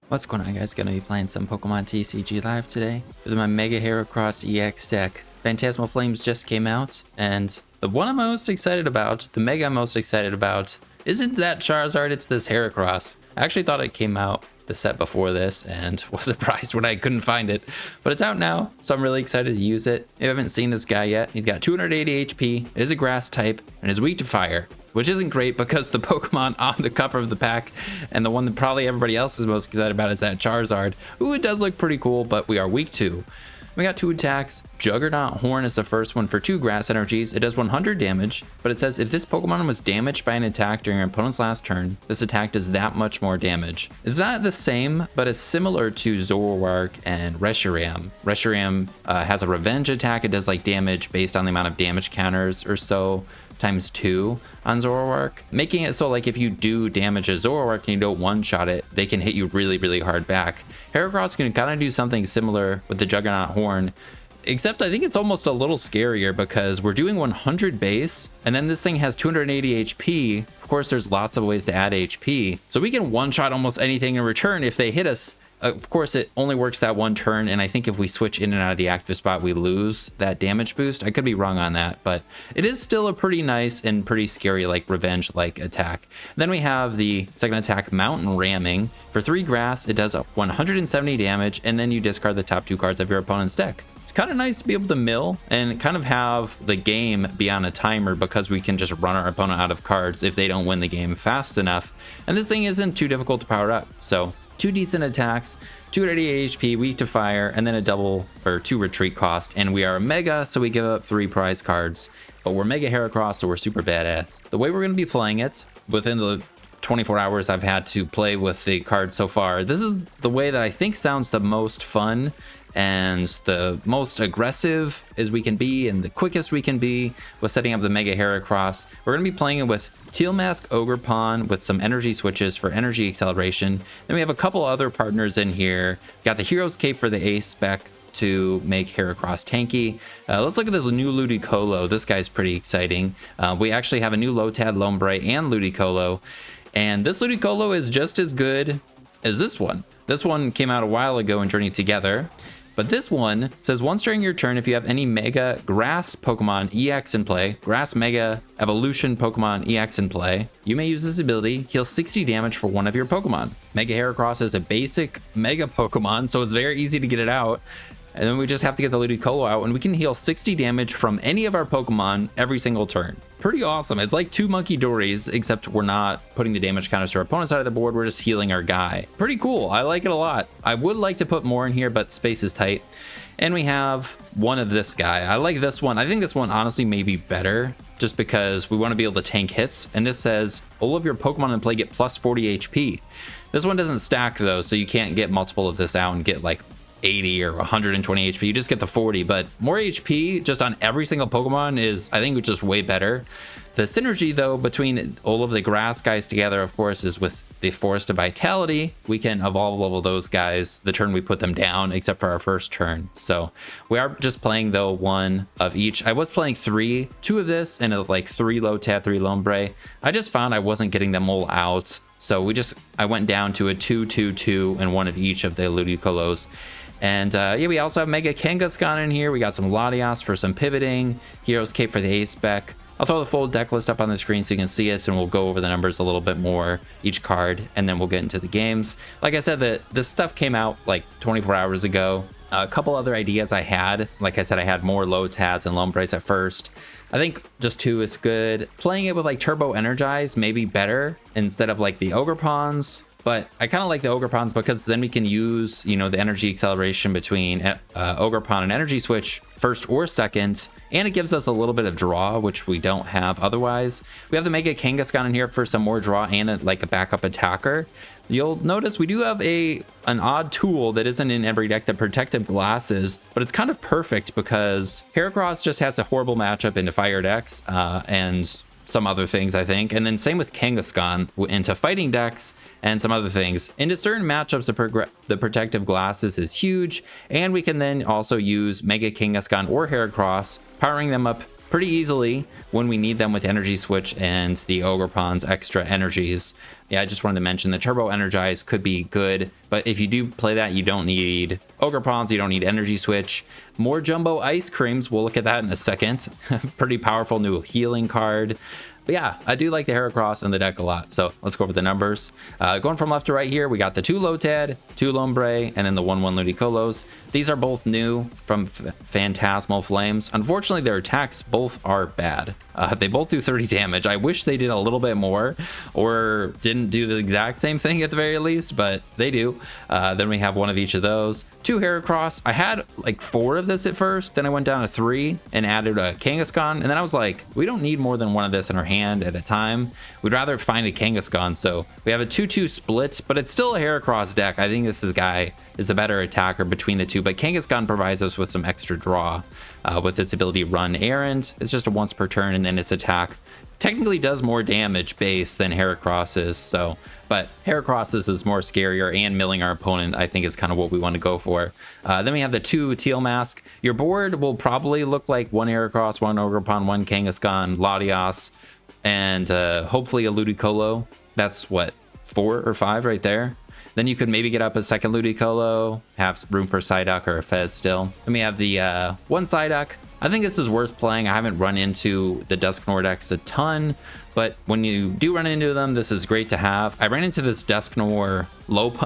What's going on, guys? Gonna be playing some Pokemon TCG Live today with my Mega Heracross EX deck. Phantasmal Flames just came out, and the one I'm most excited about, the Mega I'm most excited about, isn't that Charizard, it's this Heracross. I actually thought it came out the set before this and was surprised when I couldn't find it, but it's out now, so I'm really excited to use it. If you haven't seen this guy yet, he's got 280 HP, it is a grass type, and is weak to fire, which isn't great because the Pokemon on the cover of the pack and the one that probably everybody else is most excited about is that Charizard. Ooh, it does look pretty cool, but we are weak to. We got 2 attacks. Juggernaut Horn is the first one for 2 grass energies. It does 100 damage, but it says if this Pokemon was damaged by an attack during your opponent's last turn, this attack does that much more damage. It's not the same, but it's similar to Zoroark and Reshiram. Reshiram has a revenge attack. It does like damage based on the amount of damage counters or so, times 2 on Zoroark, making it so like if you do damage a Zoroark and you don't one-shot it, they can hit you really hard back. Heracross can kind of do something similar with the Juggernaut Horn, except I think it's almost a little scarier because we're doing 100 base, and then this thing has 280 HP. Of course, there's lots of ways to add HP, so we can one-shot almost anything in return if they hit us. Of course, it only works that one turn, and I think if we switch in and out of the active spot, we lose that damage boost. I could be wrong on that, but it is still a pretty nice and pretty scary, like revenge-like attack. Then we have the second attack, Mountain Ramming. For 3 grass, it does 170 damage, and then you discard the top 2 cards of your opponent's deck. It's kind of nice to be able to mill and kind of have the game be on a timer because we can just run our opponent out of cards if they don't win the game fast enough. And this thing isn't too difficult to power up, so 2 decent attacks, 288 HP, weak to fire, and then a double or 2 retreat cost. And we are a Mega, so we give up 3 prize cards. But we're Mega Heracross, so we're super badass. The way we're going to be playing it, within the 24 hours I've had to play with the cards so far, this is the way that I think sounds the most fun and the most aggressive as we can be and the quickest we can be with setting up the Mega Heracross. We're going to be playing it with Teal Mask Ogerpon with some energy switches for energy acceleration. Then we have a couple other partners in here. We got the Hero's Cape for the Ace spec to make Heracross tanky. Let's look at this new Ludicolo. This guy's pretty exciting. We actually have a new Lotad, Lombre, and Ludicolo. And this Ludicolo is just as good as this one. This one came out a while ago in Journey Together. But this one says once during your turn, if you have any Mega Grass Pokemon EX in play, Grass Mega Evolution Pokemon EX in play, you may use this ability, heal 60 damage for one of your Pokemon. Mega Heracross is a basic Mega Pokemon, so it's very easy to get it out. And then we just have to get the Ludicolo out, and we can heal 60 damage from any of our Pokemon every single turn. Pretty awesome. It's like 2 Monkey Dories, except we're not putting the damage counters to our opponent's side of the board. We're just healing our guy. Pretty cool. I like it a lot. I would like to put more in here, but space is tight. And we have one of this guy. I like this one. I think this one honestly may be better just because we want to be able to tank hits. And this says all of your Pokemon in play get plus 40 HP. This one doesn't stack though, so you can't get multiple of this out and get like 80 or 120 HP. You just get the 40, but more HP just on every single Pokemon is, I think, just way better. The synergy though between all of the grass guys together, of course, is with the Forest of Vitality. We can evolve level those guys the turn we put them down, except for our first turn. So we are just playing though 1 of each. I was playing 2 of this and like 3 Lotad, 3 Lombre. I just found I wasn't getting them all out, so I went down to a 2-2-2 and 1 of each of the Ludicolos. And yeah, we also have Mega Kangaskhan in here. We got some Latias for some pivoting, Hero's Cape for the Ace spec. I'll throw the full deck list up on the screen so you can see it, and we'll go over the numbers a little bit more, each card, and then we'll get into the games. Like I said, this stuff came out like 24 hours ago. A couple other ideas I had. Like I said, I had more Lotads and Lombres at first. I think just 2 is good. Playing it with like Turbo Energize may be better instead of like the Ogerpons. But I kind of like the Ogerpons because then we can use, you know, the energy acceleration between Ogerpon and Energy Switch first or second. And it gives us a little bit of draw, which we don't have otherwise. We have the Mega Kangaskhan in here for some more draw and like a backup attacker. You'll notice we do have an odd tool that isn't in every deck, the Protective Glasses, but it's kind of perfect because Heracross just has a horrible matchup into fire decks and some other things, I think. And then same with Kangaskhan into fighting decks and some other things. Into certain matchups, the Protective Glasses is huge, and we can then also use Mega Kangaskhan or Heracross, powering them up pretty easily when we need them with Energy Switch and the Ogerpon's extra energies. Yeah, I just wanted to mention the Turbo Energize could be good, but if you do play that, you don't need Ogerpons, you don't need Energy Switch. More Jumbo Ice Creams, we'll look at that in a second. Pretty powerful new healing card. But yeah, I do like the Heracross in the deck a lot. So let's go over the numbers. Going from left to right here, we got the 2 Lotad, 2 Lombre, and then the 1/1 Ludicolos. These are both new from Phantasmal Flames. Unfortunately, their attacks both are bad. They both do 30 damage. I wish they did a little bit more or didn't do the exact same thing at the very least, but they do. Then we have one of each of those. 2 Heracross. I had like 4 of this at first. Then I went down to 3 and added a Kangaskhan. And then I was like, we don't need more than one of this in our hand at a time. We'd rather find a Kangaskhan. So we have a 2-2 split, but it's still a Heracross deck. I think this guy is the better attacker between the two, but Kangaskhan provides us with some extra draw with its ability to run errands. It's just a once per turn, and then its attack technically does more damage base than Heracross is. So, but Heracross is more scarier, and milling our opponent I think is kind of what we want to go for. Then we have the 2 Teal Mask. Your board will probably look like 1 Heracross, 1 Ogerpon, 1 Kangaskhan, Latias, and hopefully a Ludicolo. That's what, 4 or 5 right there. Then you could maybe get up a second Ludicolo, have room for Psyduck or a Fez still. Then we have the 1 Psyduck. I think this is worth playing. I haven't run into the Dusknoir decks a ton, but when you do run into them, this is great to have. I ran into this Dusknoir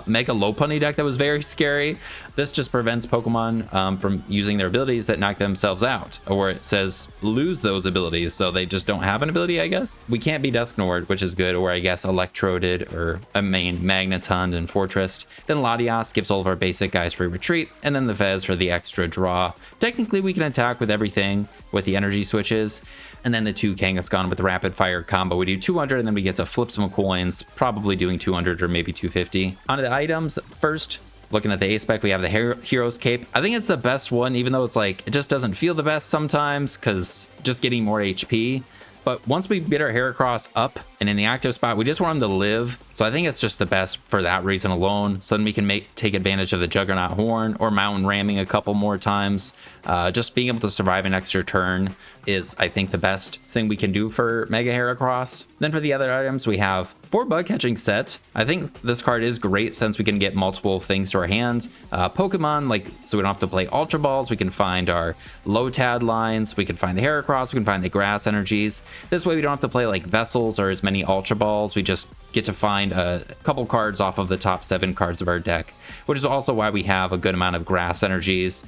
Mega Lopunny deck that was very scary. This just prevents Pokemon from using their abilities that knock themselves out, or it says lose those abilities, so they just don't have an ability, I guess. We can't be Dusknoir, which is good, or I guess Electroded or a main Magneton and Fortress. Then Latias gives all of our basic guys free retreat, and then the Fez for the extra draw. Technically, we can attack with everything with the energy switches, and then the 2 Kangaskhan with the rapid fire combo. We do 200, and then we get to flip some coins, probably doing 200 or maybe 250. Onto the items first. Looking at the A-Spec, we have the Hero's Cape. I think it's the best one, even though it's like, it just doesn't feel the best sometimes because just getting more HP. But once we get our Heracross up and in the active spot, we just want him to live. So I think it's just the best for that reason alone. So then we can take advantage of the Juggernaut Horn or mountain ramming a couple more times. Just being able to survive an extra turn is, I think, the best thing we can do for Mega Heracross. Then for the other items, we have 4 Bug Catching Set. I think this card is great since we can get multiple things to our hands. Pokemon, like, so we don't have to play Ultra Balls. We can find our Lotad lines. We can find the Heracross. We can find the Grass Energies. This way we don't have to play like Vessels or as many Ultra Balls. We just get to find a couple cards off of the top 7 cards of our deck, which is also why we have a good amount of Grass Energies.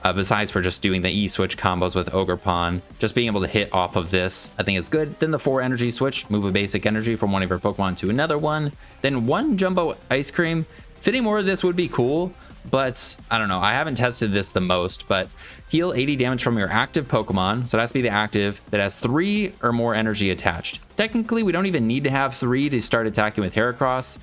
Besides for just doing the E-Switch combos with Ogerpon, just being able to hit off of this, I think is good. Then the 4 Energy Switch, move a basic energy from one of your Pokemon to another one. Then 1 Jumbo Ice Cream. Fitting more of this would be cool, but I don't know. I haven't tested this the most, but heal 80 damage from your active Pokemon. So it has to be the active that has 3 or more energy attached. Technically, we don't even need to have 3 to start attacking with Heracross.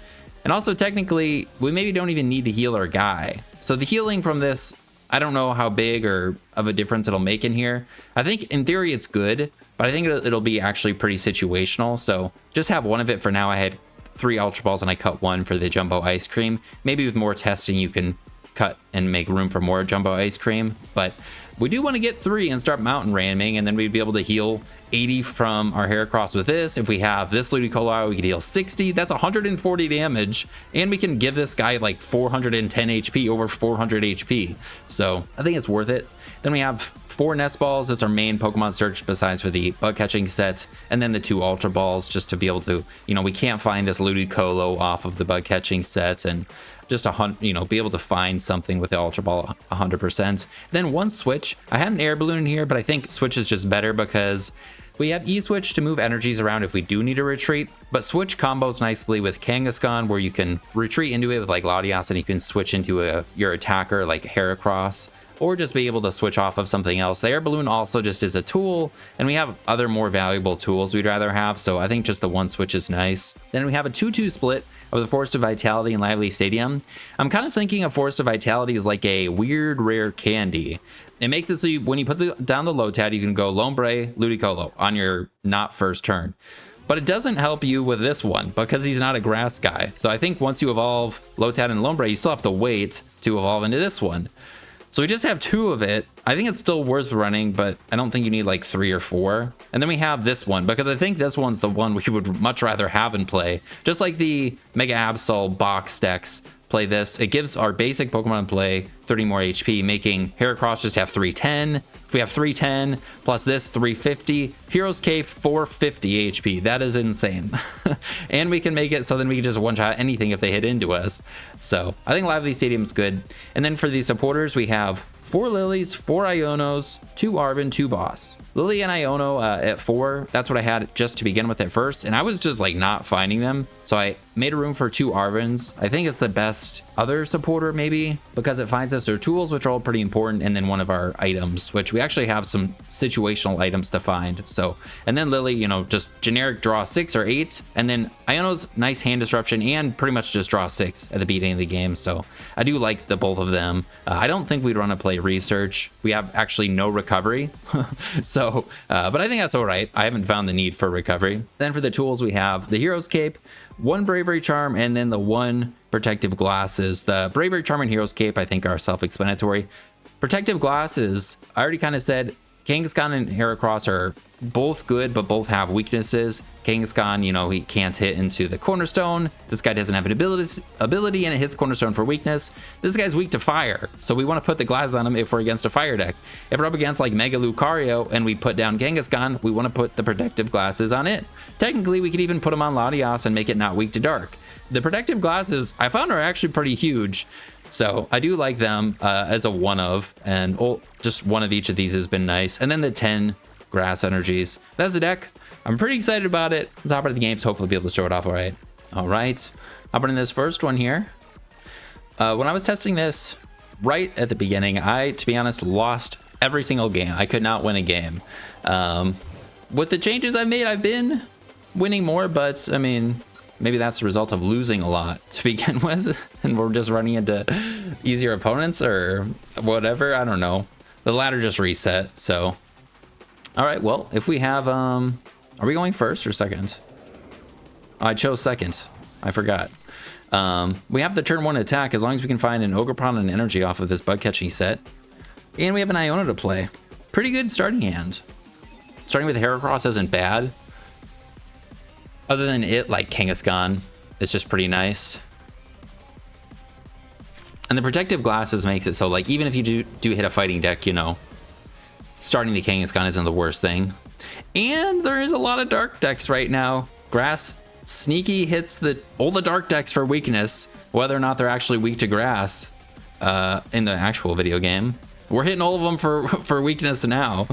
And also technically, we maybe don't even need to heal our guy. So the healing from this, I don't know how big or of a difference it'll make in here. I think in theory it's good, but I think it'll be actually pretty situational. So just have one of it for now. I had 3 Ultra Balls and I cut 1 for the Jumbo Ice Cream. Maybe with more testing you can cut and make room for more Jumbo Ice Cream, but we do want to get 3 and start mountain ramming, and then we'd be able to heal 80 from our Heracross with this. If we have this Ludicolo out, we can heal 60. That's 140 damage, and we can give this guy like 410 HP, over 400 HP. So I think it's worth it. Then we have 4 Nest Balls. That's our main Pokemon search besides for the Bug Catching Set, and then the 2 Ultra Balls just to be able to, you know, we can't find this Ludicolo off of the Bug Catching Set, and just be able to find something with the Ultra Ball 100%. Then 1 Switch. I had an air balloon in here, but I think Switch is just better because we have E-Switch to move energies around if we do need a retreat, but Switch combos nicely with Kangaskhan, where you can retreat into it with like Latias, and you can switch into your attacker like Heracross, or just be able to switch off of something else. The air balloon also just is a tool, and we have other more valuable tools we'd rather have, so I think just the 1 Switch is nice. Then we have a 2-2 split of the Forest of Vitality and Lively Stadium. I'm kind of thinking of Forest of Vitality as like a weird rare candy. It makes it so when you put down the Lotad, you can go Lombre, Ludicolo on your not first turn. But it doesn't help you with this one because he's not a grass guy. So I think once you evolve Lotad and Lombre, you still have to wait to evolve into this one. So we just have 2 of it. I think it's still worth running, but I don't think you need like 3 or 4. And then we have this one, because I think this one's the one we would much rather have and play. Just like the Mega Absol box decks play this. It gives our basic Pokemon in play 30 more HP, making Heracross just have 310. If we have 310 plus this 350, Hero's Cape 450 HP. That is insane. And we can make it so then we can just one-shot anything if they hit into us. So I think Lively Stadium is good. And then for the supporters, we have 4 Lilies, 4 Ionos, 2 Arven, 2 Boss. Lillie and Iono at 4, that's what I had just to begin with at first, and I was just like not finding them, so I made a room for 2 Arvens. I think it's the best other supporter maybe, because it finds us their tools, which are all pretty important, and then one of our items, which we actually have some situational items to find. So, and then Lillie, you know, just generic draw 6 or 8, and then Iono's nice hand disruption and pretty much just draw 6 at the beginning of the game, so I do like the both of them. I don't think we'd run a play research. We have actually no recovery, so, but I think that's all right. I haven't found the need for recovery. Then for the tools, we have the Hero's Cape, 1 Bravery Charm, and then the 1 Protective Glasses. The Bravery Charm and Hero's Cape, I think, are self-explanatory. Protective Glasses, I already kind of said, Kangaskhan and Heracross are both good, but both have weaknesses. Kangaskhan, you know, he can't hit into the Cornerstone. This guy doesn't have an ability and it hits Cornerstone for weakness. This guy's weak to fire, so we want to put the glasses on him if we're against a fire deck. If we're up against like Mega Lucario and we put down Kangaskhan, we want to put the Protective Glasses on it. Technically, we could even put them on Latias and make it not weak to dark. The Protective Glasses, I found, are actually pretty huge. So I do like them as a one of, and just one of each of these has been nice. And then the 10 grass energies. That's the deck. I'm pretty excited about it. Let's hop into the games, hopefully be able to show it off all right. All right, hopping in this first one here. When I was testing this right at the beginning, I, to be honest, lost every single game. I could not win a game. With the changes I've made, I've been winning more, but I mean, maybe that's the result of losing a lot to begin with, and we're just running into easier opponents or whatever. I don't know. The ladder just reset, so. All right, well, if we have, are we going first or second? Oh, I chose second. I forgot. We have the turn 1 attack as long as we can find an Ogerpon and Energy off of this Bug Catching Set. And we have an Iono to play. Pretty good starting hand. Starting with Heracross isn't bad. Other than it, like Kangaskhan, it's just pretty nice. And the Protective Glasses makes it so, like, even if you do hit a fighting deck, you know, starting the Kangaskhan isn't the worst thing. And there is a lot of dark decks right now. Grass sneaky hits all the dark decks for weakness, whether or not they're actually weak to grass in the actual video game. We're hitting all of them for weakness now.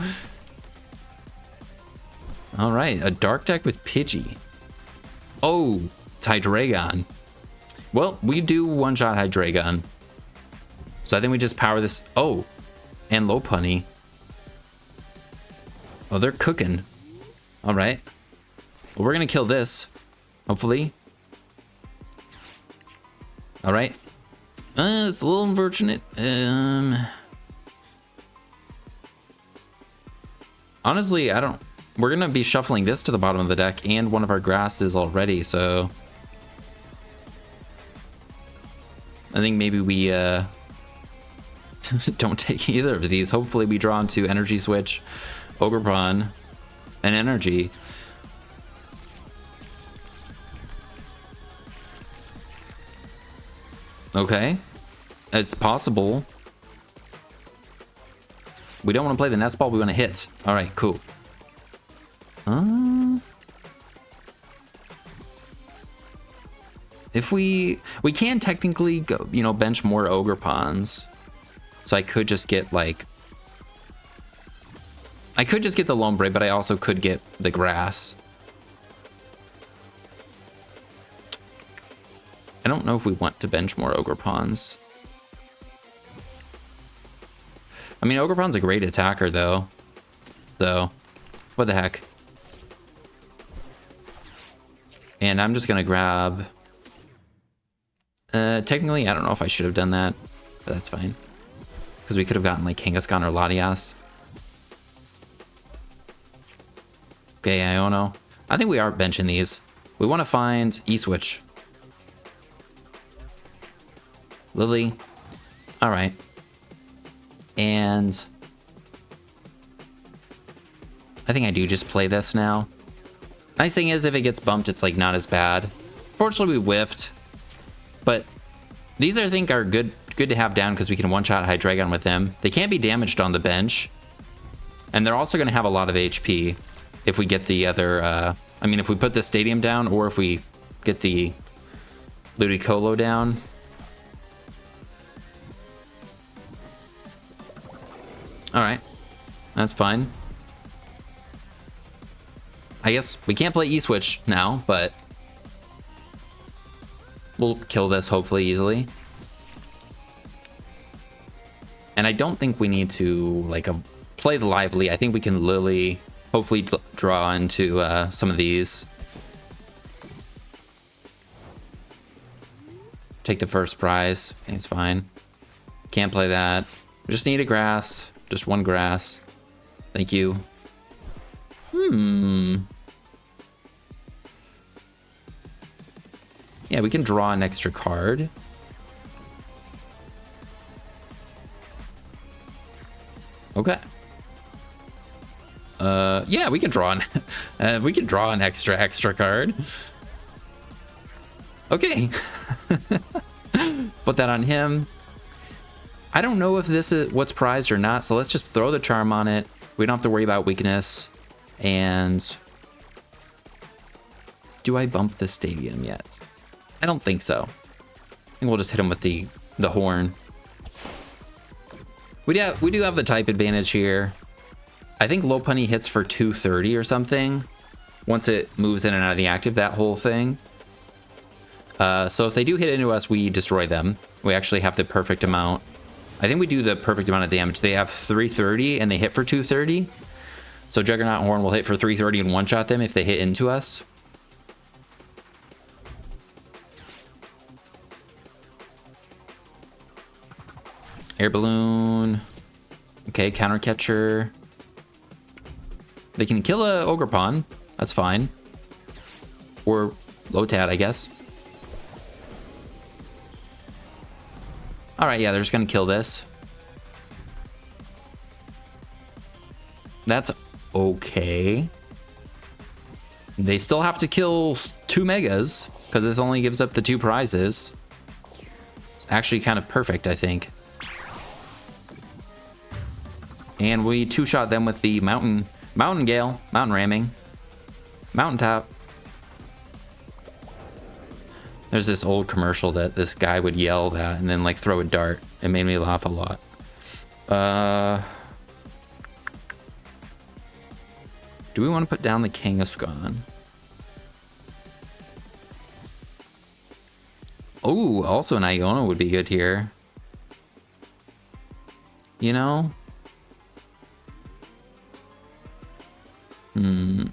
All right, a dark deck with Pidgey. Oh, it's Hydreigon. Well, we do one-shot Hydreigon. So I think we just power this. Oh, and Lopunny. Oh, they're cooking. All right. Well, we're going to kill this, hopefully. All right. It's a little unfortunate. Honestly, I don't... We're going to be shuffling this to the bottom of the deck and one of our grasses already, so... I think maybe we don't take either of these. Hopefully we draw into Energy Switch, Ogerpon, and Energy. Okay. It's possible. We don't want to play the Nest Ball, we want to hit. Alright, cool. If we can technically go, you know, bench more Ogerpons. So I could just get like, I could just get the Lombre, but I also could get the grass. I don't know if we want to bench more Ogerpons. I mean, Ogerpon's a great attacker though. So, what the heck. And I'm just gonna grab... technically, I don't know if I should have done that, but that's fine. Because we could have gotten like Kangaskhan or Latias. Okay, Iono. I think we are benching these. We want to find E-Switch. Lillie. Alright. And I think I do just play this now. Nice thing is if it gets bumped, it's like not as bad. Fortunately, we whiffed, but these I think are good to have down because we can one-shot Hydreigon with them. They can't be damaged on the bench, and they're also going to have a lot of HP if we get the other. I mean, if we put the stadium down, or if we get the Ludicolo down. All right, that's fine. I guess we can't play E-Switch now, but we'll kill this hopefully easily. And I don't think we need to like play the Lively. I think we can Lillie hopefully draw into some of these. Take the first prize. I think it's fine. Can't play that. We just need a grass. Just one grass. Thank you. Yeah, we can draw an extra card. Okay. Yeah, we can draw an extra card. Okay. Put that on him. I don't know if this is what's prized or not, so let's just throw the charm on it. We don't have to worry about weakness. And do I bump the stadium yet? I don't think so. I think we'll just hit him with the horn. We do have the type advantage here. I think Lopunny hits for 230 or something. Once it moves in and out of the active, that whole thing. So if they do hit into us, we destroy them. We actually have the perfect amount. I think we do the perfect amount of damage. They have 330 and they hit for 230. So Juggernaut Horn will hit for 330 and one-shot them if they hit into us. Air Balloon. Okay, Counter Catcher. They can kill a Ogerpon. That's fine. Or Lotad, I guess. Alright, yeah, they're just gonna kill this. That's okay. They still have to kill 2 Megas, because this only gives up the 2 prizes. It's actually kind of perfect, I think. And we 2-shot them with the Mountain Gale, Mountain Ramming, Mountaintop. There's this old commercial that this guy would yell that and then like throw a dart. It made me laugh a lot. Do we want to put down the Kangaskhan? Oh, also an Iono would be good here. You know?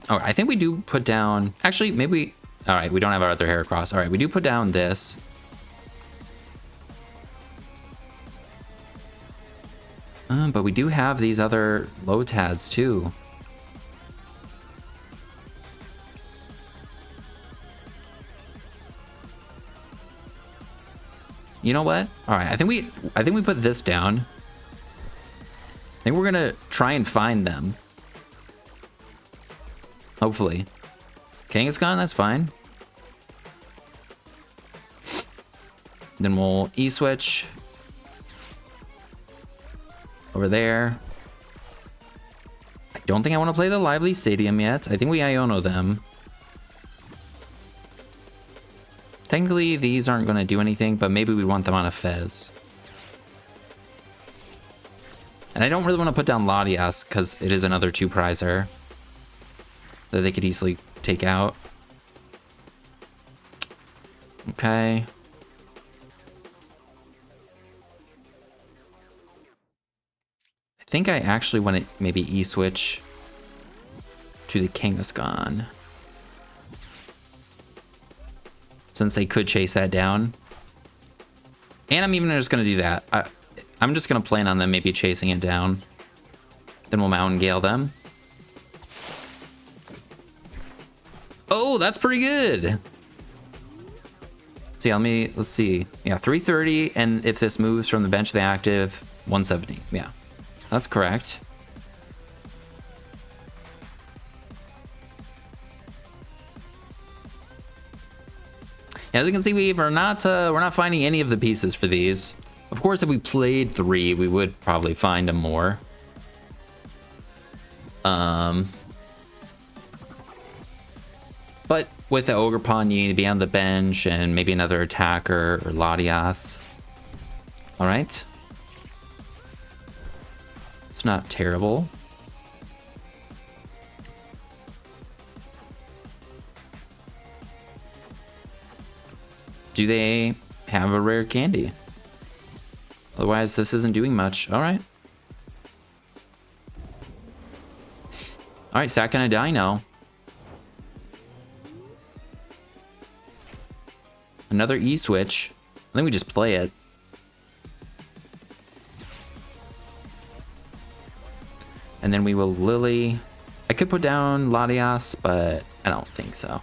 Oh, I think we do put down... Actually, maybe... All right, we don't have our other Heracross. All right, we do put down this. But we do have these other Lotads too. You know what? All right, I think we put this down. I think we're gonna try and find them. Hopefully. Kangaskhan, that's fine. Then we'll E-switch over there. I don't think I want to play the Lively Stadium yet. I think we Iono them. Technically, these aren't going to do anything, but maybe we want them on a Fez. And I don't really want to put down Latias because it is another 2-prizer that they could easily take out. Okay. I think I actually want to maybe E-switch to the Kangaskhan, since they could chase that down. And I'm even just going to do that. I'm just going to plan on them maybe chasing it down. Then we'll Mountain Gale them. Oh, that's pretty good. So yeah, let's see. Yeah, 330, and if this moves from the bench to the active, 170. Yeah, That's correct. As you can see, we're not finding any of the pieces for these. Of course, if we played 3, we would probably find them more. But with the Ogerpon, you need to be on the bench and maybe another attacker or Latias. All right. It's not terrible. Do they have a rare candy? Otherwise, this isn't doing much. All right. All right, sack and a dino. Another E-switch. I think we just play it. And then we will Lillie. I could put down Latias, but I don't think so.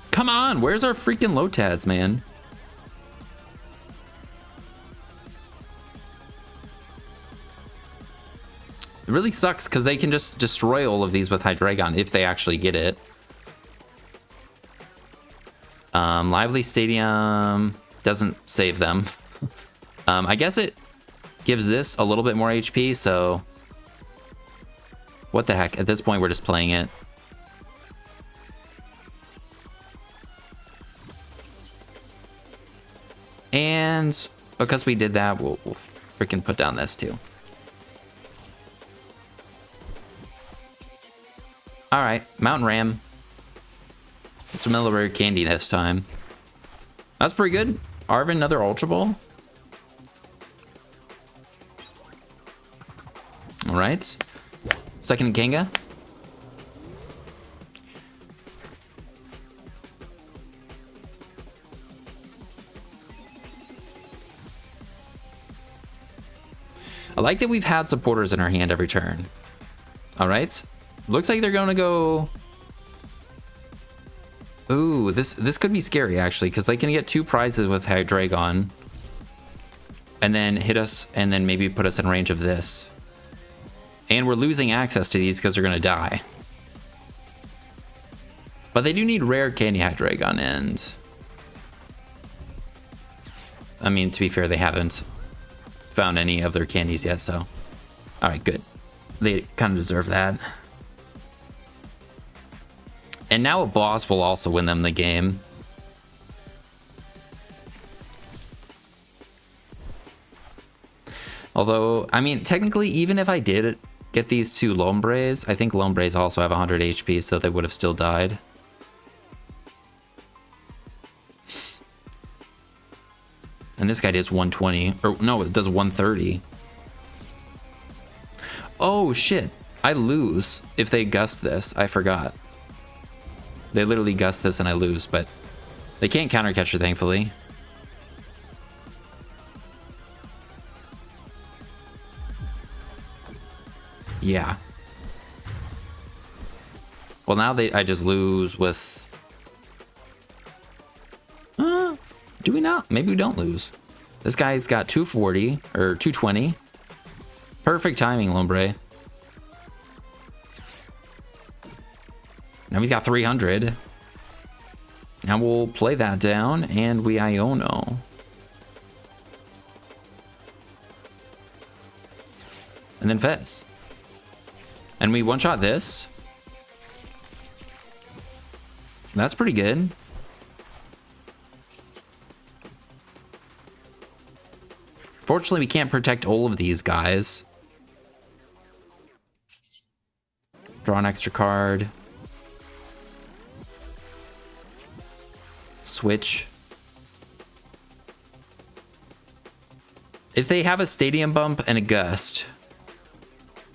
Come on, where's our freaking Lotads, man? It really sucks because they can just destroy all of these with Hydreigon if they actually get it. Lively Stadium doesn't save them. I guess it gives this a little bit more HP, so what the heck? At this point, we're just playing it. And because we did that, we'll freaking put down this too. All right, Mountain Ram. It's a rare candy this time. That's pretty good. Arven, another Ultra Ball. All right. Second Kanga. I like that we've had supporters in our hand every turn. All right. Looks like they're going to go... Ooh, this could be scary, actually, because they can get 2 prizes with Hydreigon. And then hit us, and then maybe put us in range of this. And we're losing access to these because they're going to die. But they do need rare candy Hydreigon, and... I mean, to be fair, they haven't found any of their candies yet, so... Alright, good. They kind of deserve that. And now a boss will also win them the game. Although, I mean, technically, even if I did get these 2 Lombres, I think Lombres also have 100 HP, so they would have still died. And this guy does 120. Or, no, it does 130. Oh, shit. I lose if they gust this. I forgot. They literally gust this and I lose, but they can't counter catcher, thankfully. Yeah. Well, now I just lose with... do we not? Maybe we don't lose. This guy's got 240 or 220. Perfect timing, Lombre. Now he's got 300. Now we'll play that down, and we Iono. And then Fez. And we one-shot this. That's pretty good. Fortunately, we can't protect all of these guys. Draw an extra card. Switch. If they have a Stadium Bump and a Gust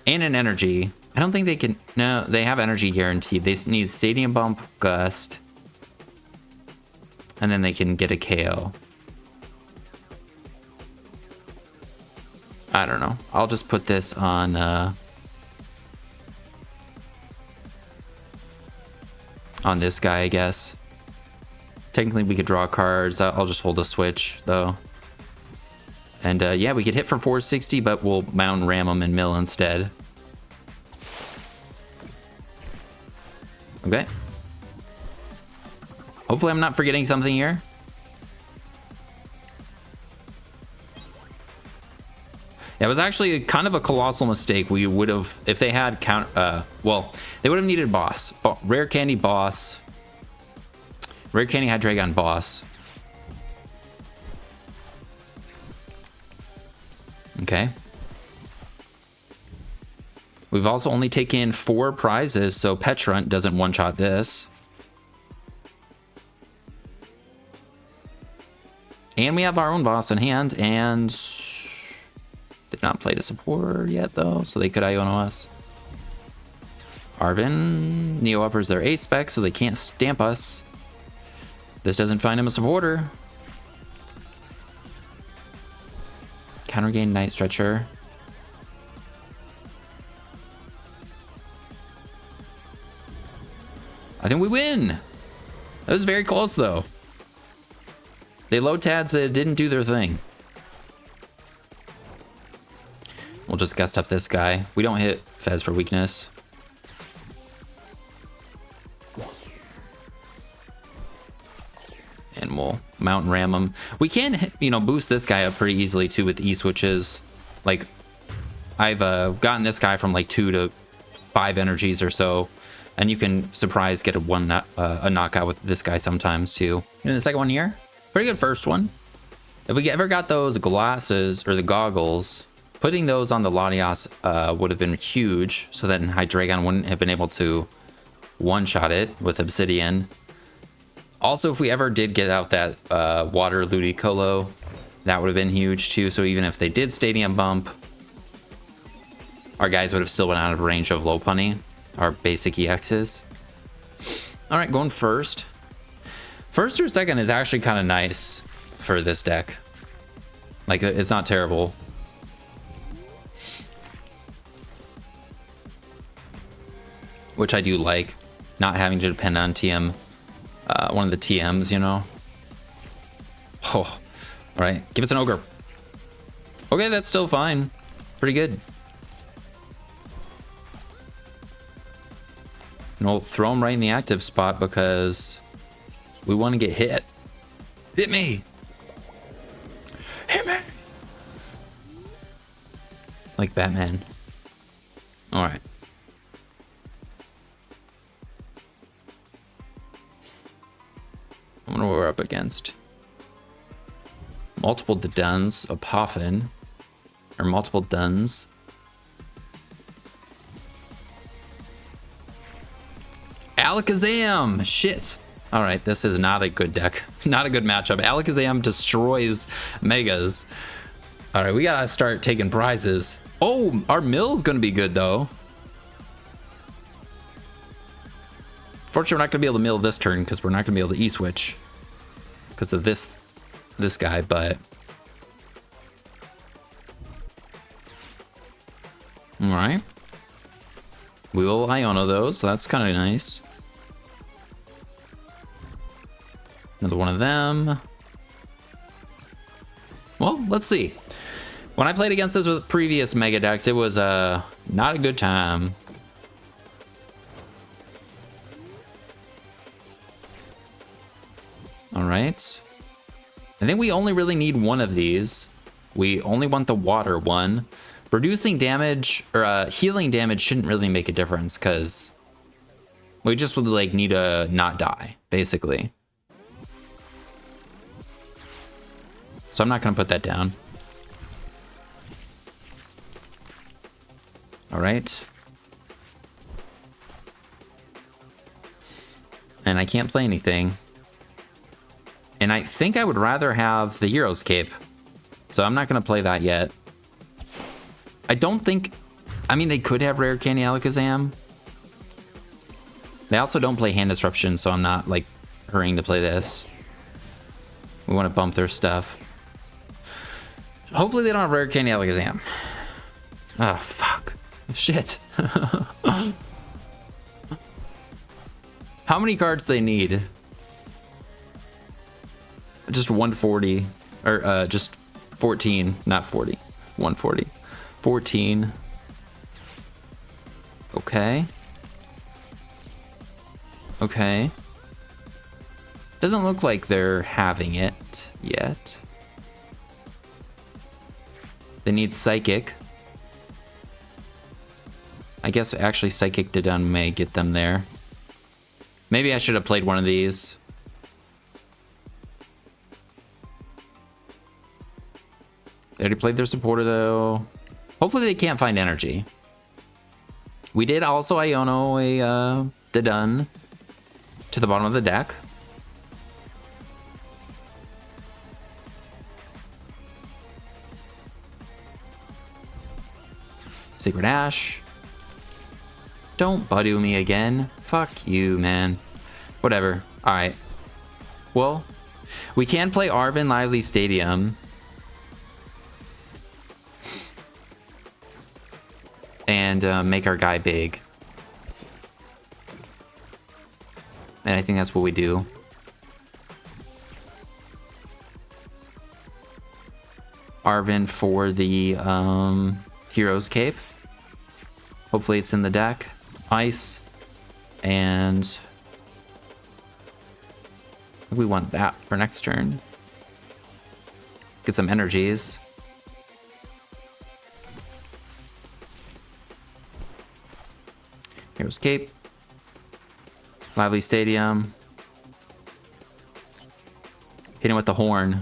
and an Energy, I don't think they can... No, they have Energy guaranteed. They need Stadium Bump, Gust, and then they can get a KO. I don't know. I'll just put this on... on this guy, I guess. Technically, we could draw cards. I'll just hold a switch, though. And yeah, we could hit for 460, but we'll mountain ram them and mill instead. Okay. Hopefully I'm not forgetting something here. Yeah, it was actually kind of a colossal mistake. We would have, if they had well, they would have needed boss. Rare candy boss. Rare candy had Dragon boss. Okay. We've also only taken 4 prizes, so Petrunt doesn't one-shot this. And we have our own boss in hand, and they've not played a supporter yet, though, so they could Iono us. Arven, Neo uppers their ace spec, so they can't stamp us. This doesn't find him a supporter. Counter gain Night Stretcher. I think we win. That was very close, though. They Lotads didn't do their thing. We'll just gust up this guy. We don't hit Fez for weakness. And we'll mountain ram him. We can, you know, boost this guy up pretty easily too with E-switches. Like, I've gotten this guy from like 2 to 5 energies or so. And you can surprise get a knockout with this guy sometimes too. And the second one here, pretty good first one. If we ever got those glasses or the goggles, putting those on the Latias would have been huge. So then Hydreigon wouldn't have been able to one-shot it with Obsidian. Also, if we ever did get out that water Ludicolo, that would have been huge too. So even if they did Stadium Bump, our guys would have still been out of range of Lopunny, our basic EXs. All right, going first. First or second is actually kind of nice for this deck. Like, it's not terrible. Which I do like, not having to depend on TM. One of the TMs, you know. Oh, all right. Give us an Ogre. Okay, that's still fine. Pretty good. And we'll throw him right in the active spot because we want to get hit. Hit me. Hit me. Like Batman. All right. I wonder what we're up against. Multiple Duns, a Poffin, or multiple Duns. Alakazam! Shit! Alright, this is not a good deck. Not a good matchup. Alakazam destroys Megas. Alright, we gotta start taking prizes. Oh, our mill's gonna be good though. Fortunately, we're not gonna be able to mill this turn because we're not gonna be able to E-switch because of this guy, but all right, we will Iono those, so that's kind of nice. Another one of them. Well, let's see. When I played against this with previous Mega decks, it was not a good time. All right. I think we only really need one of these. We only want the water one. Reducing damage or healing damage shouldn't really make a difference because we just would like need to not die, basically. So I'm not gonna put that down. All right. And I can't play anything. And I think I would rather have the Hero's Cape. So I'm not going to play that yet. I don't think... I mean, they could have Rare Candy Alakazam. They also don't play Hand Disruption, so I'm not, like, hurrying to play this. We want to bump their stuff. Hopefully they don't have Rare Candy Alakazam. Oh, fuck. Shit. How many cards do they need? Just 140 or just 14, not 40. 140. 14. Okay. Okay. Doesn't look like they're having it yet. They need Psychic. I guess actually Psychic Didon may get them there. Maybe I should have played one of these. They already played their supporter though. Hopefully they can't find energy. We did also Iono a Didon to the bottom of the deck. Sacred Ash. Don't Budu me again. Fuck you, man. Whatever. Alright. Well, we can play Arven Lively Stadium. And make our guy big. And I think that's what we do. Arven for the Hero's Cape. Hopefully it's in the deck. Ice. And we want that for next turn. Get some energies. Hero's Cape. Lively Stadium. Hitting with the horn.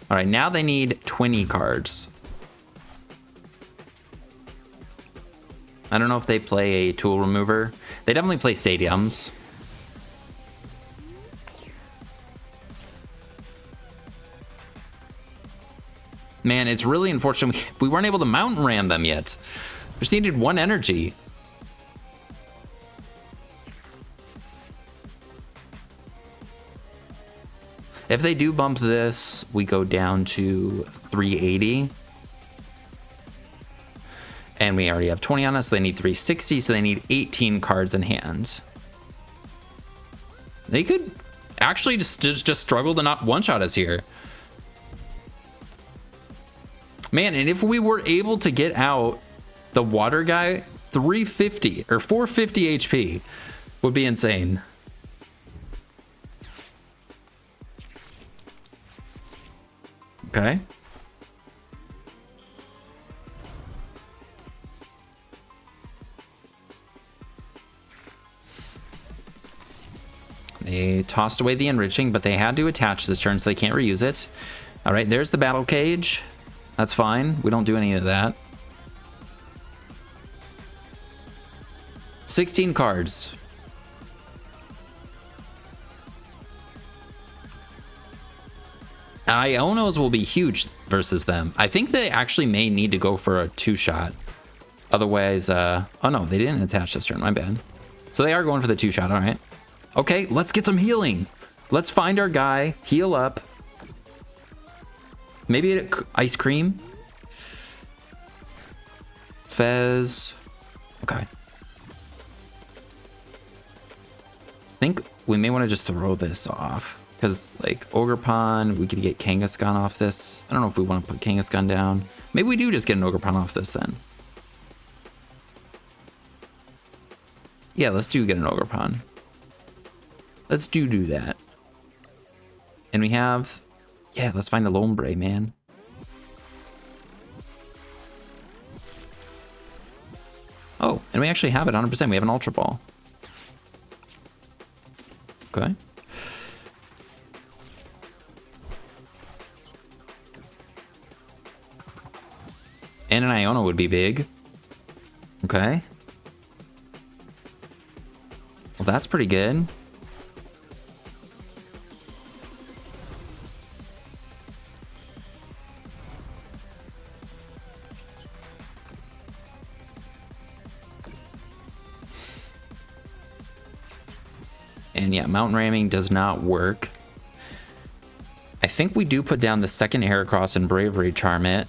Alright, now they need 20 cards. I don't know if they play a tool remover. They definitely play stadiums. Man, it's really unfortunate we weren't able to mountain ram them yet. Just needed one energy. If they do bump this, we go down to 380. And we already have 20 on us, so they need 360, so they need 18 cards in hand. They could actually just struggle to not one-shot us here. Man, and if we were able to get out the water guy, 350 or 450 HP would be insane. Okay. They tossed away the enriching, but they had to attach this turn, so they can't reuse it. All right, there's the battle cage. That's fine. We don't do any of that. 16 cards. Ionos will be huge versus them. I think they actually may need to go for a 2-shot. Otherwise, oh no, they didn't attach this turn. My bad. So they are going for the 2-shot. All right. Okay, let's get some healing. Let's find our guy, heal up. Maybe ice cream. Fez. Okay. I think we may want to just throw this off. Because, like, Ogerpon, we could get Kangaskhan off this. I don't know if we want to put Kangaskhan down. Maybe we do just get an Ogerpon off this then. Yeah, let's do get an Ogerpon. Let's do that. And we have... Yeah, let's find a Lombre, man. Oh, and we actually have it 100%. We have an Ultra Ball. Okay. And an Iono would be big. Okay. Well, that's pretty good. And yeah, mountain ramming does not work. I think we do put down the second Heracross and Bravery Charm it.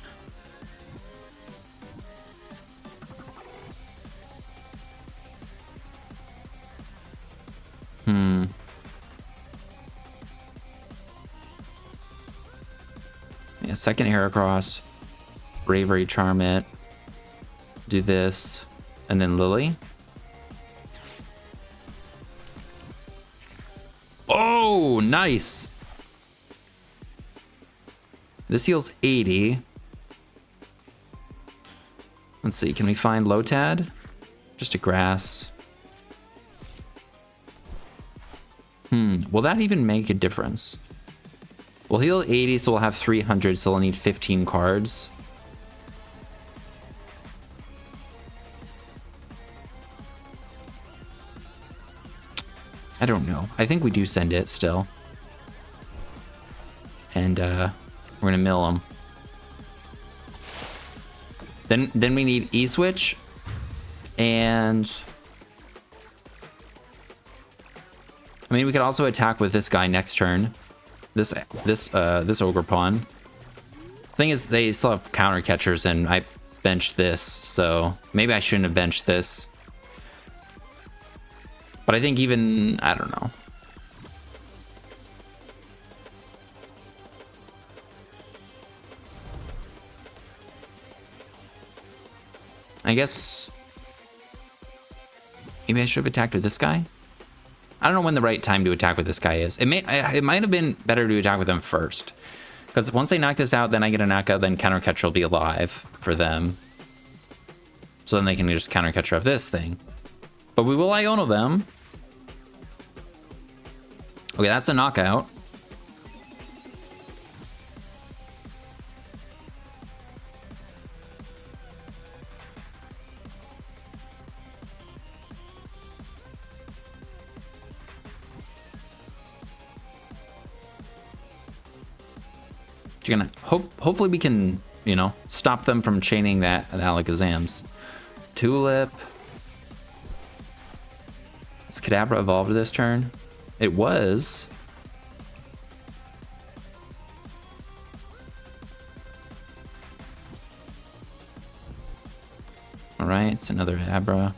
Yeah, second Heracross. Bravery Charm it. Do this. And then Lillie. Oh, nice. This heals 80. Let's see, can we find Lotad? Just a grass. Will that even make a difference? We'll heal 80, so we'll have 300, so we'll need 15 cards. I don't know. I think we do send it still. And we're gonna mill them. Then we need E-Switch. And I mean, we could also attack with this guy next turn. This Ogerpon. Thing is, they still have counter catchers, and I benched this, so maybe I shouldn't have benched this. But I think even, I don't know. I guess maybe I should have attacked with this guy. I don't know when the right time to attack with this guy is. It might have been better to attack with them first, because once they knock this out, then I get a knockout, then counter catcher will be alive for them. So then they can just counter catcher of this thing. But we will Iono them. Okay, that's a knockout. You're gonna hopefully we can, you know, stop them from chaining that Alakazams. Tulip. Is Kadabra evolved this turn? It was. All right, it's another Abra.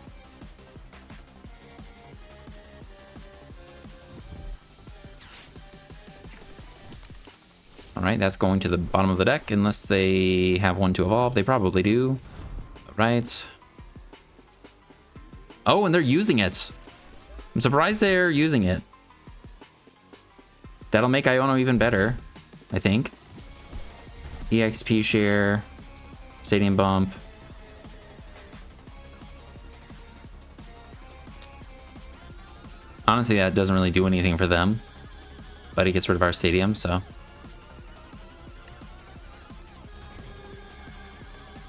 All right, that's going to the bottom of the deck unless they have one to evolve. They probably do. All right. Oh, and they're using it. I'm surprised they're using it. That'll make Iono even better, I think. EXP share, Stadium Bump. Honestly, that doesn't really do anything for them, but it gets rid of our stadium, so.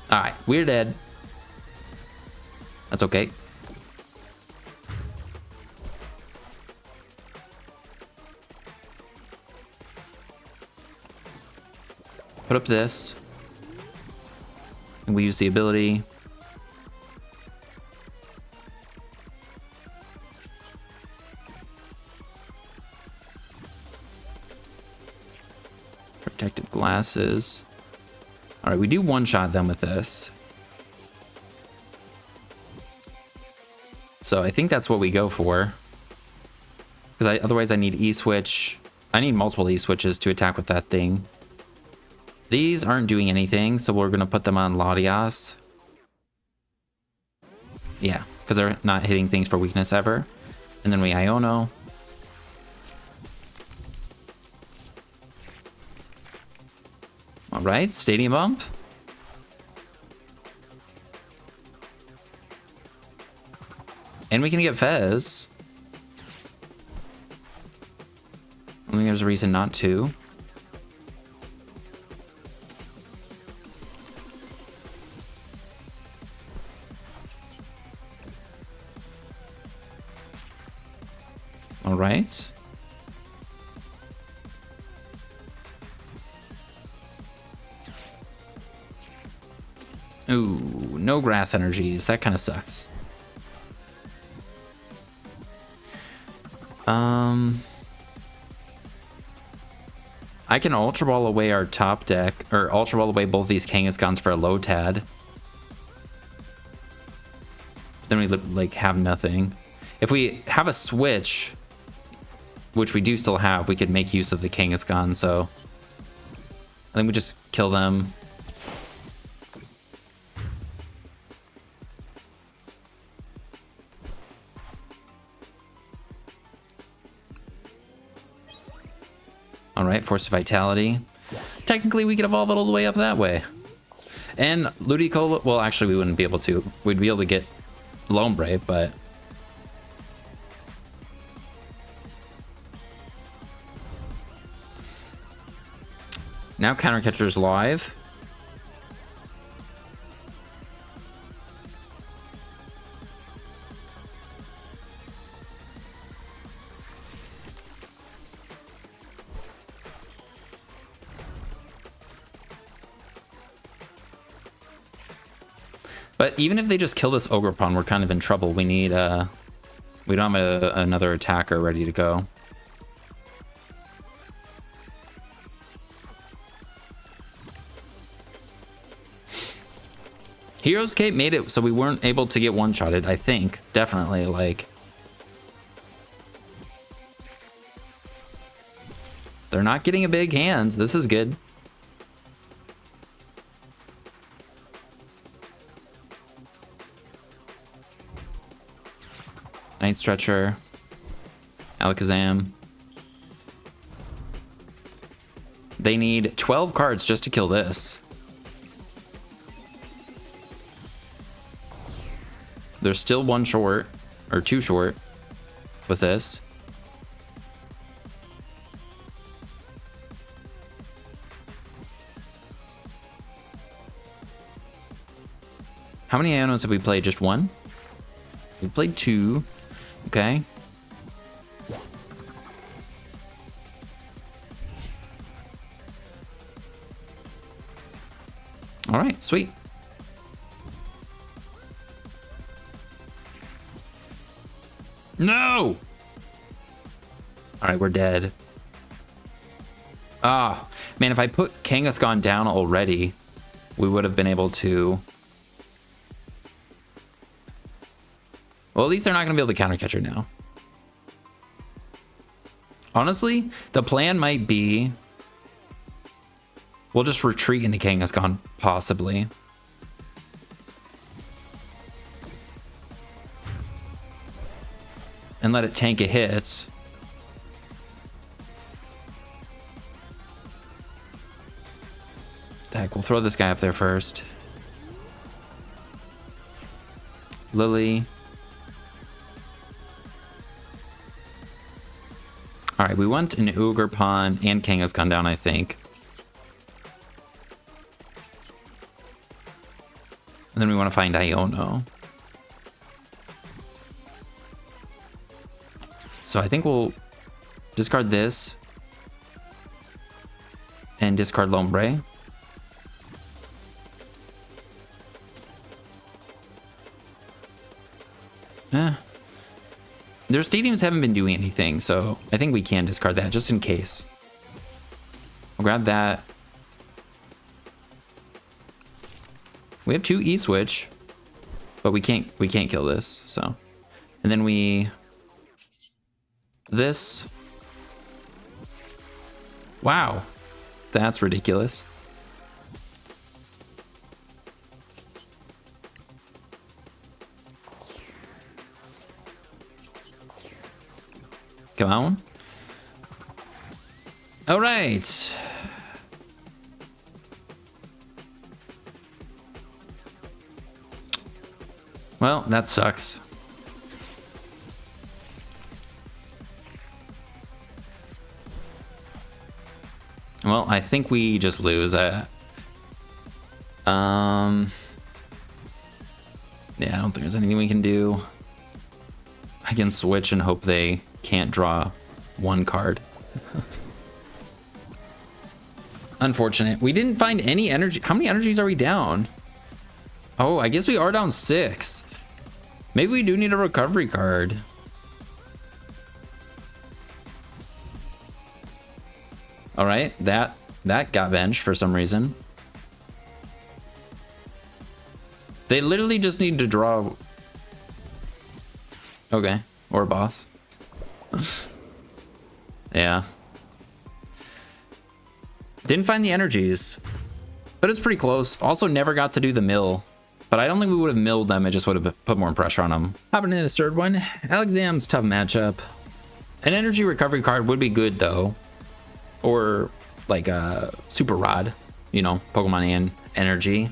All right, we're dead. That's okay. Put up this. And we use the ability. Protective glasses. All right, we do one-shot them with this. So I think that's what we go for. Because otherwise I need E-Switch. I need multiple E-Switches to attack with that thing. These aren't doing anything, so we're going to put them on Latias. Yeah, because they're not hitting things for weakness ever. And then we Iono. All right, Stadium Bump. And we can get Fez. I think there's a reason not to. All right. Ooh, no grass energies. That kind of sucks. I can Ultra Ball away our top deck, or Ultra Ball away both these Kangaskhan's for a Lotad. Then we like have nothing. If we have a switch, which we do still have, we could make use of the Kangaskhan, so think we just kill them. All right, Forest of Vitality. Technically, we could evolve it all the way up that way. And Ludicolo, well, actually, we wouldn't be able to. We'd be able to get Lombre, but... Now Counter Catcher's live. But even if they just kill this Ogerpon, we're kind of in trouble. We need we don't have another attacker ready to go. Hero's Cape made it so we weren't able to get one-shotted, I think. Definitely, like... They're not getting a big hand. This is good. Night Stretcher. Alakazam. They need 12 cards just to kill this. They're still one short, or two short, with this. How many Ionos have we played? Just one? We've played two. Okay. All right, sweet. No! All right, we're dead. Ah, man, if I put Kangaskhan down already, we would have been able to... Well, at least they're not going to be able to counter catcher now. Honestly, the plan might be... We'll just retreat into Kangaskhan, possibly. And let it tank a hit. Heck, we'll throw this guy up there first. Lillie. All right, we want an Ogerpon and Kangaskhan down, I think. And then we want to find Iono. So I think we'll discard this and discard Lombre. Their stadiums haven't been doing anything, so I think we can discard that just in case. I'll grab that. We have two E-switch, but we can't kill this, so. And then we... This. Wow. That's ridiculous. Come on. All right. Well, that sucks. Well, I think we just lose. Yeah, I don't think there's anything we can do. I can switch and hope they can't draw one card. Unfortunate. We didn't find any energy. How many energies are we down? Oh, I guess we are down 6. Maybe we do need a recovery card. All right, that got benched for some reason. They literally just need to draw. Okay, or boss. Yeah. Didn't find the energies, but it's pretty close. Also never got to do the mill, but I don't think we would have milled them. It just would have put more pressure on them. Hopping into the third one, Alakazam's tough matchup. An energy recovery card would be good though, or like a Super Rod, you know, Pokemon and energy.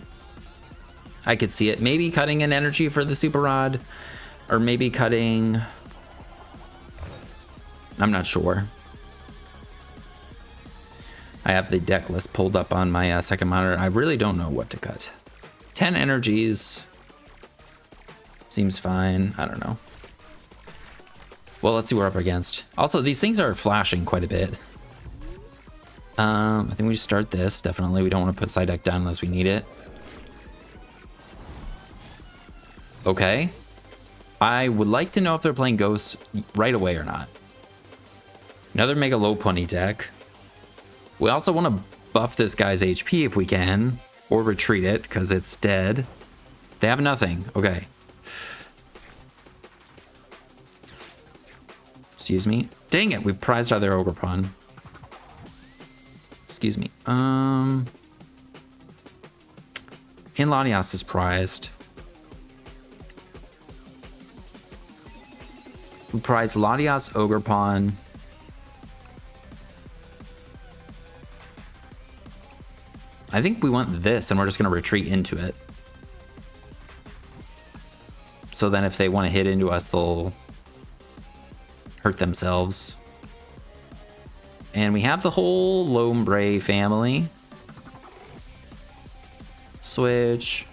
I could see it. Maybe cutting an energy for the Super Rod, or maybe cutting, I'm not sure. I have the deck list pulled up on my second monitor. I really don't know what to cut. 10 energies seems fine. I don't know. Well, let's see what we're up against. Also, these things are flashing quite a bit. I think we just start this. Definitely, we don't want to put Psyduck down unless we need it. Okay. I would like to know if they're playing Ghosts right away or not. Another Mega Lopunny deck. We also want to buff this guy's HP if we can, or retreat it because it's dead. They have nothing. Okay. Excuse me. Dang it, we prized out their Ogerpon. Excuse me. And Latias is prized. We prized Latias, Ogerpon. I think we want this, and we're just going to retreat into it. So then if they want to hit into us, they'll hurt themselves. And we have the whole Lombre family. Switch.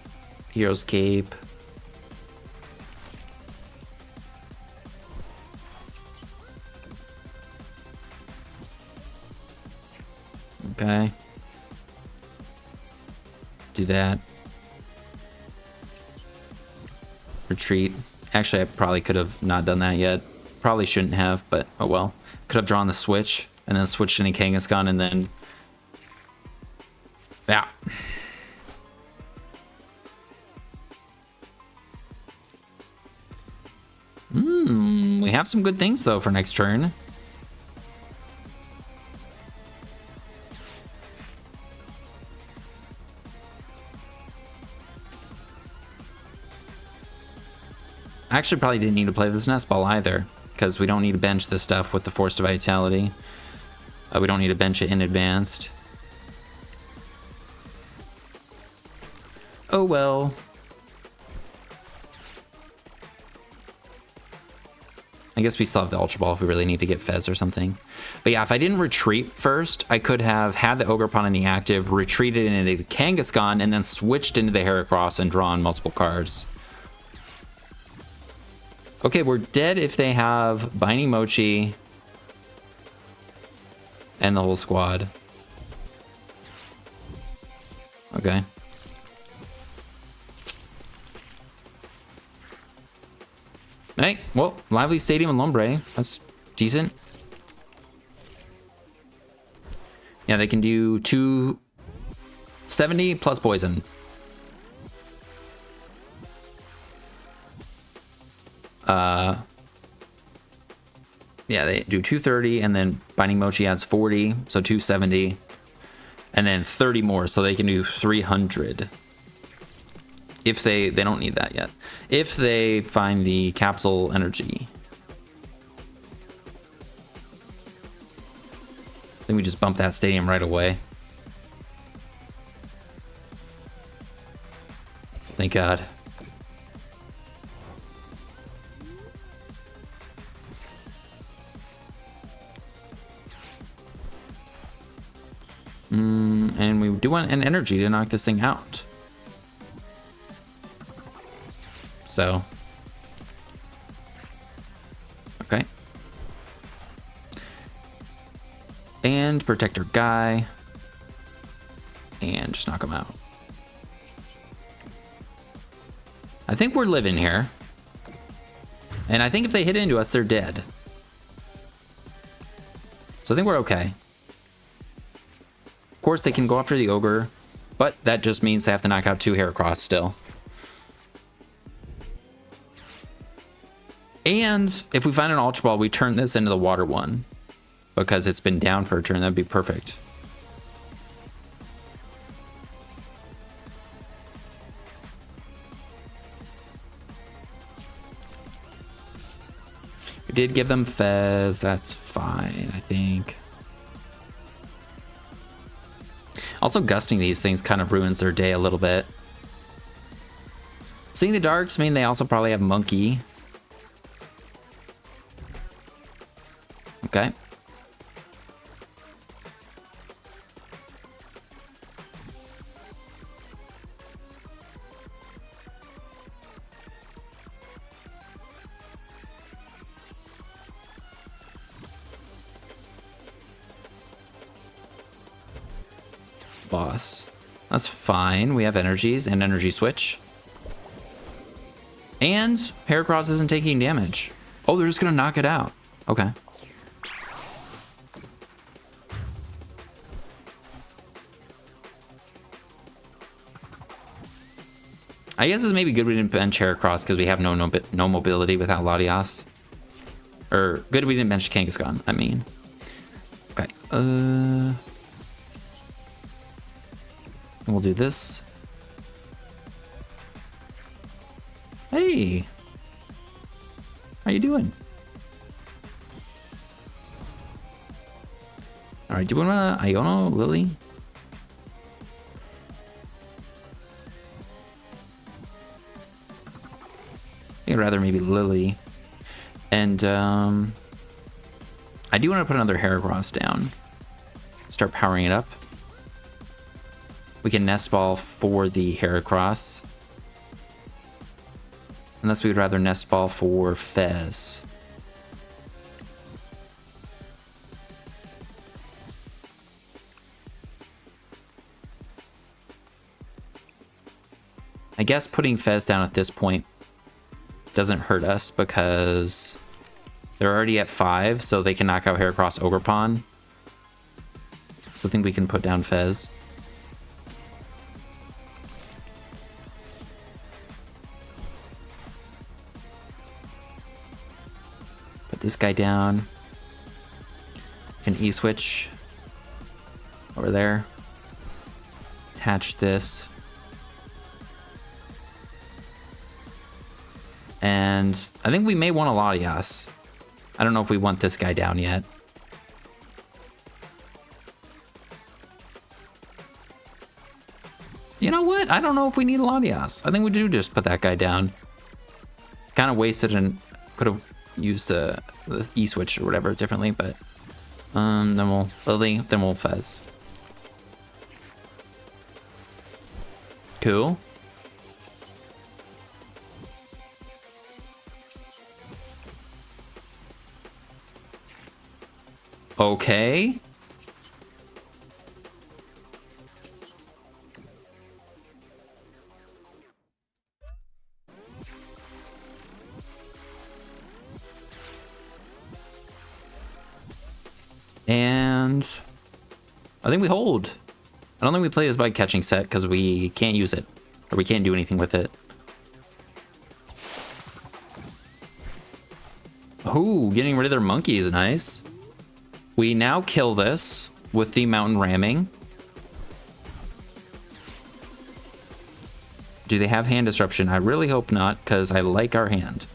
Hero's Cape. Okay. Do that. Retreat. Actually, I probably could have not done that yet. Probably shouldn't have, but oh well. Could have drawn the switch and then switched into Kangaskhan and then... Yeah. We have some good things though for next turn. I actually probably didn't need to play this Nest Ball either, because we don't need to bench this stuff with the Forest of Vitality. We don't need to bench it in advanced. Oh well. I guess we still have the Ultra Ball if we really need to get Fez or something. But yeah, if I didn't retreat first, I could have had the Ogerpon in the active, retreated into the Kangaskhan, and then switched into the Heracross and drawn multiple cards. Okay, we're dead if they have Binding Mochi and the whole squad. Okay. Hey, well, Lively Stadium and Lombre. That's decent. Yeah, they can do 270 plus poison. Yeah, they do 230 and then Binding Mochi adds 40, so 270 and then 30 more, so they can do 300 if they don't need that yet, if they find the capsule energy. Then we just bump that stadium right away. Thank God. And we do want an energy to knock this thing out. So. Okay. And protect our guy. And just knock him out. I think we're living here. And I think if they hit into us, they're dead. So I think we're okay. Of course, they can go after the Ogre, but that just means they have to knock out 2 Heracross still. And if we find an Ultra Ball, we turn this into the water one because it's been down for a turn. That'd be perfect. We did give them Fez. That's fine, I think. Also, gusting these things kind of ruins their day a little bit. Seeing the darks mean they also probably have Monkey. Okay. Boss. That's fine. We have energies and energy switch. And Heracross isn't taking damage. Oh, they're just gonna knock it out. Okay. I guess it's maybe good we didn't bench Heracross because we have no mobility without Latias. Or good we didn't bench Kangaskhan, I mean. Okay. We'll do this. Hey! How you doing? Alright, do we want to Iono, Lillie? I'd rather maybe Lillie. And I do want to put another Heracross down. Start powering it up. We can Nest Ball for the Heracross. Unless we would rather Nest Ball for Fez. I guess putting Fez down at this point doesn't hurt us because they're already at 5, so they can knock out Heracross Ogerpon. So I think we can put down Fez. Put this guy down. Can E-switch over there. Attach this. And I think we may want a Latias. I don't know if we want this guy down yet. You know what? I don't know if we need a Latias. I think we do just put that guy down. Kind of wasted and could have used the E-switch or whatever differently, but then we'll Lillie, then we'll Fez. Cool. Okay. And I think we hold. I don't think we play this Bug Catching Set because we can't use it. Or we can't do anything with it. Ooh, getting rid of their monkey is nice. We now kill this with the mountain ramming. Do they have hand disruption? I really hope not, because I like our hand.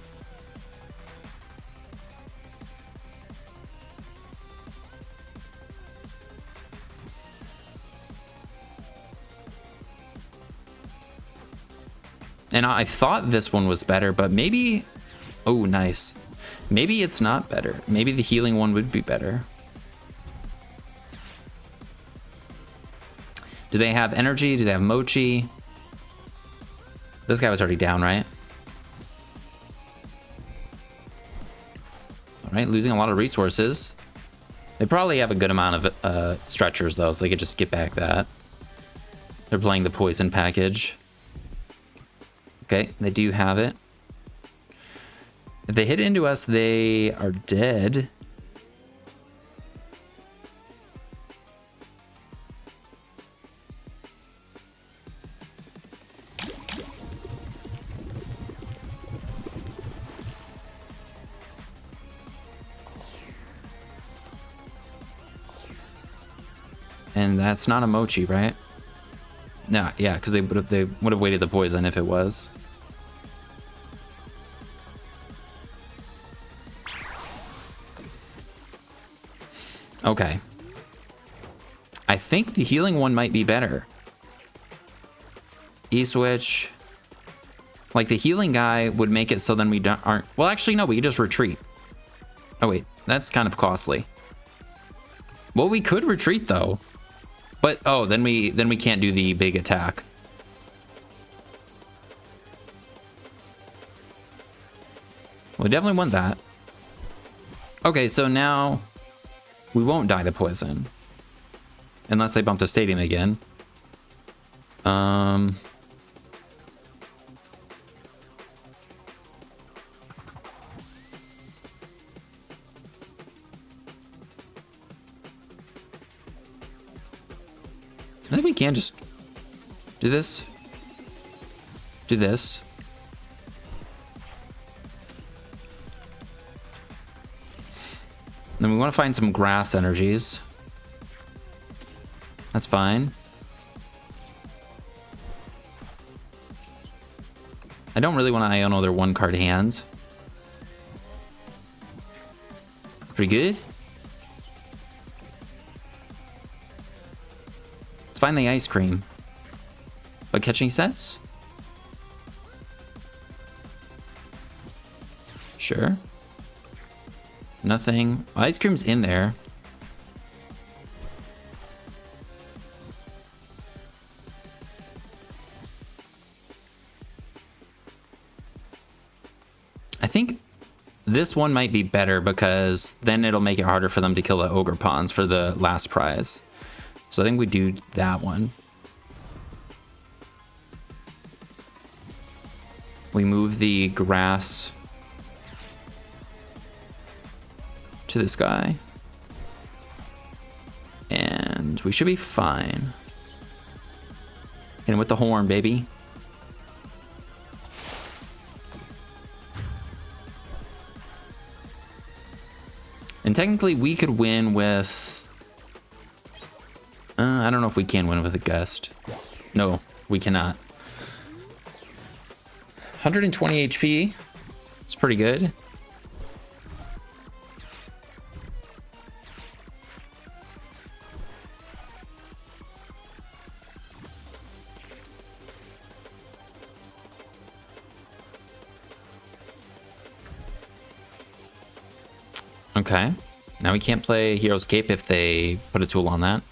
And I thought this one was better, but maybe... Oh, nice. Maybe it's not better. Maybe the healing one would be better. Do they have energy? Do they have mochi? This guy was already down, right? All right, losing a lot of resources. They probably have a good amount of stretchers, though, so they could just get back that. They're playing the poison package. Okay, they do have it. If they hit into us, they are dead. And that's not a mochi, right? No, yeah, because they would have waited the poison if it was. Okay. I think the healing one might be better. E-switch. Like, the healing guy would make it so then we aren't... Well, actually, no, we could just retreat. Oh, wait. That's kind of costly. Well, we could retreat, though. But, oh, then we can't do the big attack. We definitely want that. Okay, so now we won't die to poison. Unless they bump the stadium again. I think we can just do this. Do this. Then we want to find some grass energies. That's fine. I don't really want to Iono their one card hands. Pretty good. Let's find the ice cream. Bug catching sets? Sure. Nothing. Ice cream's in there. I think this one might be better because then it'll make it harder for them to kill the Ogerpons for the last prize. So I think we do that one. We move the grass to this guy. And we should be fine. Hit him with the horn, baby. And technically we could win with... I don't know if we can win with a guest. No, we cannot. 120 HP. It's pretty good. Okay. Now we can't play Hero's Cape if they put a tool on that.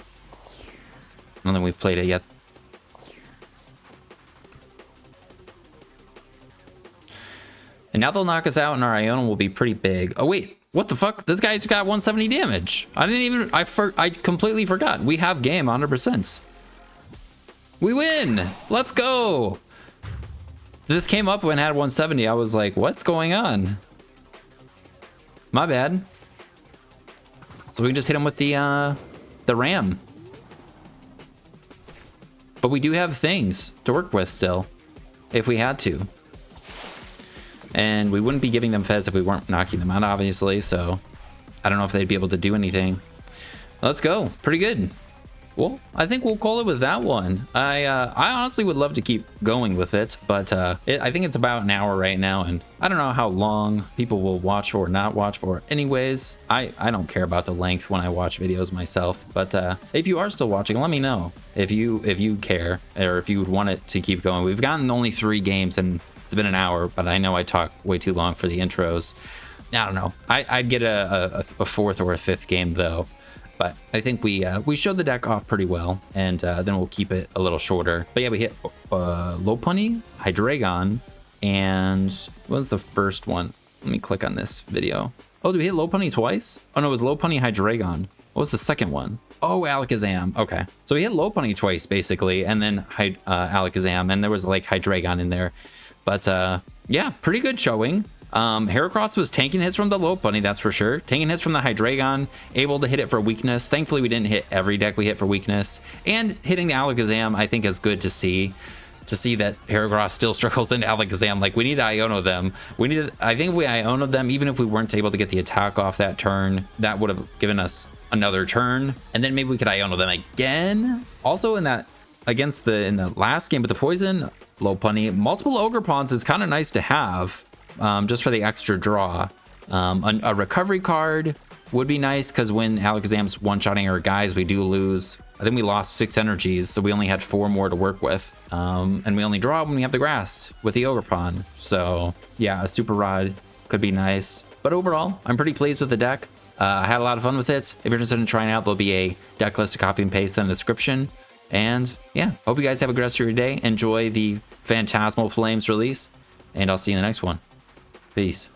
I don't think we've played it yet. And now they'll knock us out and our Iono will be pretty big. Oh wait, what the fuck? This guy's got 170 damage. I completely forgot. We have game 100%. We win. Let's go. This came up when it had 170. I was like, what's going on? My bad. So we can just hit him with the ram. But we do have things to work with still, if we had to. And we wouldn't be giving them Fez if we weren't knocking them out, obviously. So I don't know if they'd be able to do anything. Let's go. Pretty good. Well, I think we'll call it with that one. I honestly would love to keep going with it, but I think it's about an hour right now, and I don't know how long people will watch or not watch for. Anyways, I don't care about the length when I watch videos myself, but if you are still watching, let me know if you care or if you would want it to keep going. We've gotten only 3 games, and it's been an hour, but I know I talk way too long for the intros. I don't know. I'd get a 4th or a 5th game though. But I think we showed the deck off pretty well, and then we'll keep it a little shorter. But yeah, we hit Lopunny, Hydreigon, and what was the first one? Let me click on this video. Oh, did we hit Lopunny twice? Oh no, it was Lopunny, Hydreigon. What was the second one? Oh, Alakazam. Okay. So we hit Lopunny twice, basically, and then Alakazam, and there was like Hydreigon in there. But yeah, pretty good showing. Heracross was tanking hits from the Lopunny, that's for sure. Tanking hits from the Hydreigon, able to hit it for weakness. Thankfully, we didn't hit every deck we hit for weakness. And hitting the Alakazam, I think, is good to see. To see that Heracross still struggles into Alakazam. Like, we need to Iono them. I think if we Iono them, even if we weren't able to get the attack off that turn, that would have given us another turn. And then maybe we could Iono them again. Also, in the last game with the Poison Lopunny, multiple Ogerpons is kind of nice to have. Just for the extra draw. A recovery card would be nice because when Alakazam's one-shotting our guys, we do lose. I think we lost 6 energies, so we only had 4 more to work with. And we only draw when we have the grass with the Ogerpon. So yeah, a Super Rod could be nice. But overall, I'm pretty pleased with the deck. I had a lot of fun with it. If you're interested in trying it out, there'll be a deck list to copy and paste in the description. And yeah, hope you guys have a good rest of your day. Enjoy the Phantasmal Flames release, and I'll see you in the next one. Peace.